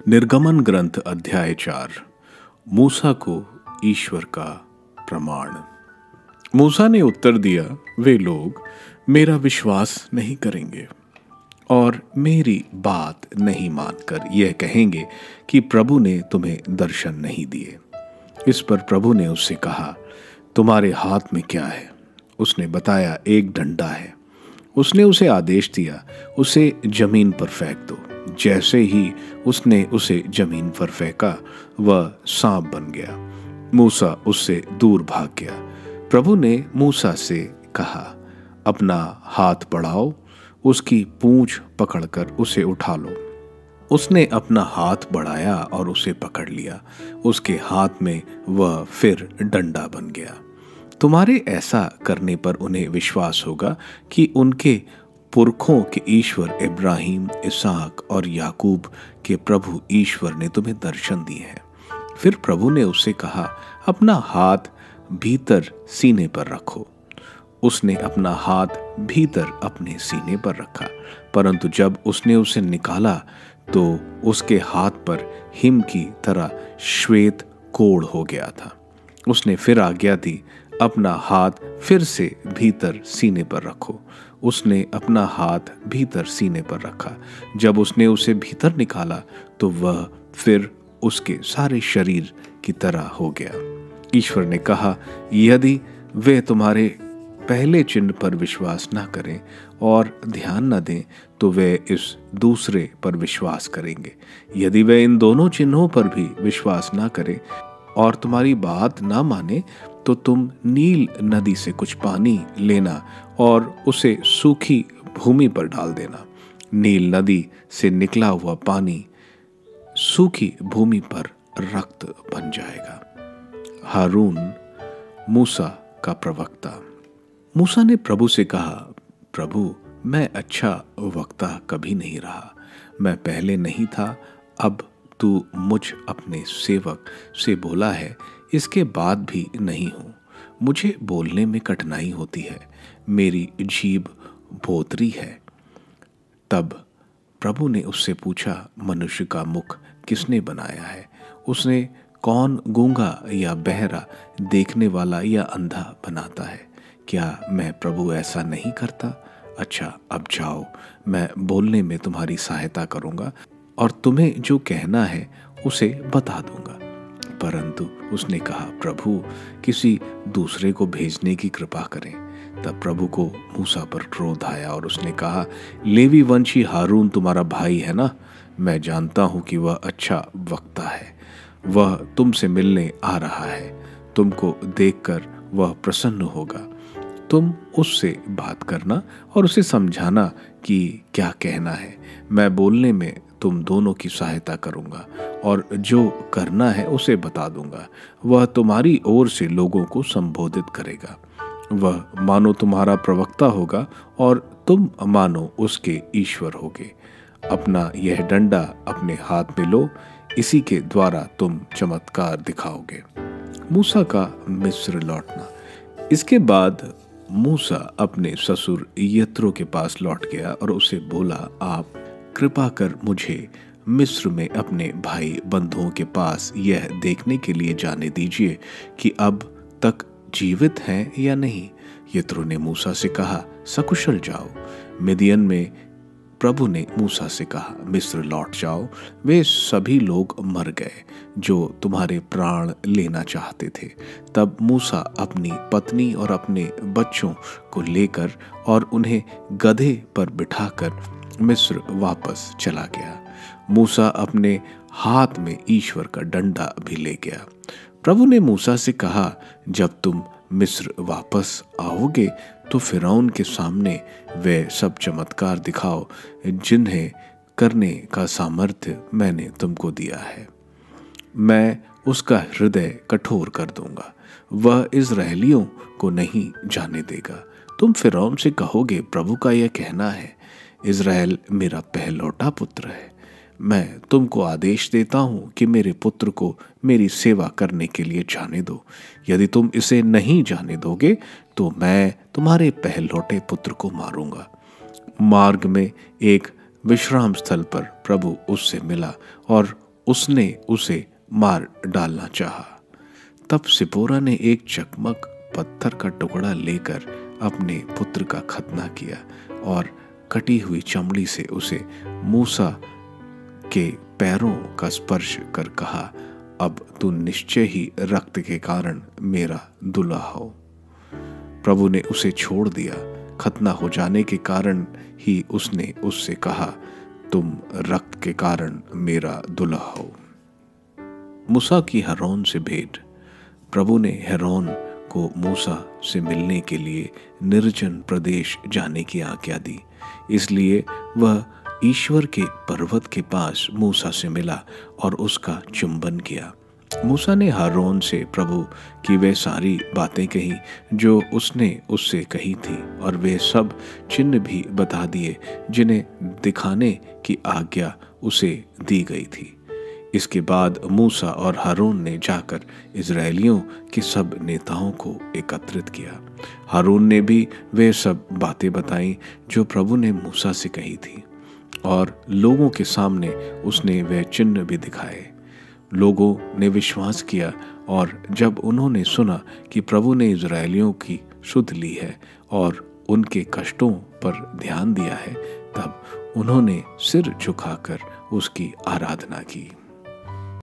निर्गमन ग्रंथ अध्याय 4। मूसा को ईश्वर का प्रमाण। मूसा ने उत्तर दिया, वे लोग मेरा विश्वास नहीं करेंगे और मेरी बात नहीं मानकर यह कहेंगे कि प्रभु ने तुम्हें दर्शन नहीं दिए। इस पर प्रभु ने उससे कहा, तुम्हारे हाथ में क्या है? उसने बताया, एक डंडा है। उसने उसे आदेश दिया, उसे जमीन पर फेंक दो। जैसे ही उसने उसे जमीन पर फेंका, वह सांप बन गया। मूसा उससे दूर भाग गया। प्रभु ने मूसा से कहा, अपना हाथ बढ़ाओ, उसकी पूंछ पकड़कर उसे उठा लो। उसने अपना हाथ बढ़ाया और उसे पकड़ लिया। उसके हाथ में वह फिर डंडा बन गया। तुम्हारे ऐसा करने पर उन्हें विश्वास होगा कि उनके पुरखों के ईश्वर इब्राहिम, इसहाक और याकूब के प्रभु ईश्वर ने तुम्हें दर्शन दिए हैं। फिर प्रभु ने उससे कहा, अपना हाथ भीतर सीने पर रखो। उसने अपना हाथ भीतर अपने सीने पर रखा, परंतु जब उसने उसे निकाला तो उसके हाथ पर हिम की तरह श्वेत कोढ़ हो गया था। उसने फिर आज्ञा दी, अपना हाथ फिर से भीतर सीने पर रखो। उसने अपना हाथ भीतर सीने पर रखा। जब उसने उसे भीतर निकाला तो वह फिर उसके सारे शरीर की तरह हो गया। ईश्वर ने कहा, यदि वे तुम्हारे पहले चिन्ह पर विश्वास न करें और ध्यान न दें तो वे इस दूसरे पर विश्वास करेंगे। यदि वे इन दोनों चिन्हों पर भी विश्वास न करें और तुम्हारी बात ना माने तो तुम नील नदी से कुछ पानी लेना और उसे सूखी भूमि पर डाल देना। नील नदी से निकला हुआ पानी सूखी भूमि पर रक्त बन जाएगा। हारून, मूसा का प्रवक्ता। मूसा ने प्रभु से कहा, प्रभु, मैं अच्छा वक्ता कभी नहीं रहा। मैं पहले नहीं था, अब तू मुझ अपने सेवक से बोला है, इसके बाद भी नहीं हूँ। मुझे बोलने में कठिनाई होती है, मेरी जीभ भोतरी है। तब प्रभु ने उससे पूछा, मनुष्य का मुख किसने बनाया है? उसने कौन गूंगा या बहरा, देखने वाला या अंधा बनाता है? क्या मैं प्रभु ऐसा नहीं करता? अच्छा, अब जाओ, मैं बोलने में तुम्हारी सहायता करूंगा और तुम्हें जो कहना है उसे बता दूंगा। परंतु उसने कहा, प्रभु, किसी दूसरे को भेजने की कृपा करें। तब प्रभु को मूसा पर क्रोध आया और उसने कहा, लेवी वंशी हारून तुम्हारा भाई है ना? मैं जानता हूं कि वह अच्छा वक्ता है। वह तुमसे मिलने आ रहा है। तुमको देखकर वह प्रसन्न होगा। तुम उससे बात करना और उसे समझाना कि क्या कहना है। मैं बोलने में तुम दोनों की सहायता करूंगा और जो करना है उसे बता दूंगा। वह तुम्हारी ओर से लोगों को संबोधित करेगा। वह मानो तुम्हारा प्रवक्ता होगा और तुम मानो उसके ईश्वर होगे। अपना यह डंडा अपने हाथ में लो, इसी के द्वारा तुम चमत्कार दिखाओगे। मूसा का मिस्र लौटना। इसके बाद मूसा अपने ससुर यत्रो के पास लौट गया और उसे बोला, आप कृपा कर मुझे मिस्र में अपने भाई बंधुओं के पास यह देखने के लिए जाने दीजिए कि अब तक जीवित हैं या नहीं। यत्रो ने मूसा से कहा, सकुशल जाओ। मिदियन में प्रभु ने मूसा से कहा, मिस्र लौट जाओ। वे सभी लोग मर गए जो तुम्हारे प्राण लेना चाहते थे। तब मूसा अपनी पत्नी और अपने बच्चों को लेकर और उन्हें गधे पर बिठाकर मिस्र वापस चला गया। मूसा अपने हाथ में ईश्वर का डंडा भी ले गया। प्रभु ने मूसा से कहा, जब तुम मिस्र वापस आओगे तो फिरौन के सामने वे सब चमत्कार दिखाओ जिन्हें करने का सामर्थ्य मैंने तुमको दिया है। मैं उसका हृदय कठोर कर दूंगा, वह इस्राएलियों को नहीं जाने देगा। तुम फिरौन से कहोगे, प्रभु का यह कहना है, इस्राएल मेरा पहलौठा पुत्र है। मैं तुमको आदेश देता हूँ कि मेरे पुत्र को मेरी सेवा करने के लिए जाने दो। यदि तुम इसे नहीं जाने दोगे तो मैं तुम्हारे पहलौठे पुत्र को मारूंगा। मार्ग में एक विश्राम स्थल पर प्रभु उससे मिला और उसने उसे मार डालना चाहा। तब सिपोरा ने एक चकमक पत्थर का टुकड़ा लेकर अपने पुत्र का खतना किया और कटी हुई चमड़ी से उसे मूसा के पैरों का स्पर्श कर कहा, अब तू निश्चय ही रक्त के कारण मेरा दुल्हा हो। प्रभु ने उसे छोड़ दिया। खतना हो जाने के कारण ही उसने उससे कहा, तुम रक्त के कारण मेरा दुल्हा हो। मूसा की हरौन से भेंट। प्रभु ने हरौन को मूसा से मिलने के लिए निर्जन प्रदेश जाने की आज्ञा दी। इसलिए वह ईश्वर के पर्वत के पास मूसा से मिला और उसका चुंबन किया। मूसा ने हारून से प्रभु की वे सारी बातें कही जो उसने उससे कही थी, और वे सब चिन्ह भी बता दिए जिन्हें दिखाने की आज्ञा उसे दी गई थी। इसके बाद मूसा और हारून ने जाकर इजरायलियों के सब नेताओं को एकत्रित किया। हारून ने भी वे सब बातें बताई जो प्रभु ने मूसा से कही थी, और लोगों के सामने उसने वे चिन्ह भी दिखाए। लोगों ने विश्वास किया, और जब उन्होंने सुना कि प्रभु ने इजरायलियों की सुध ली है और उनके कष्टों पर ध्यान दिया है, तब उन्होंने सिर झुकाकर उसकी आराधना की।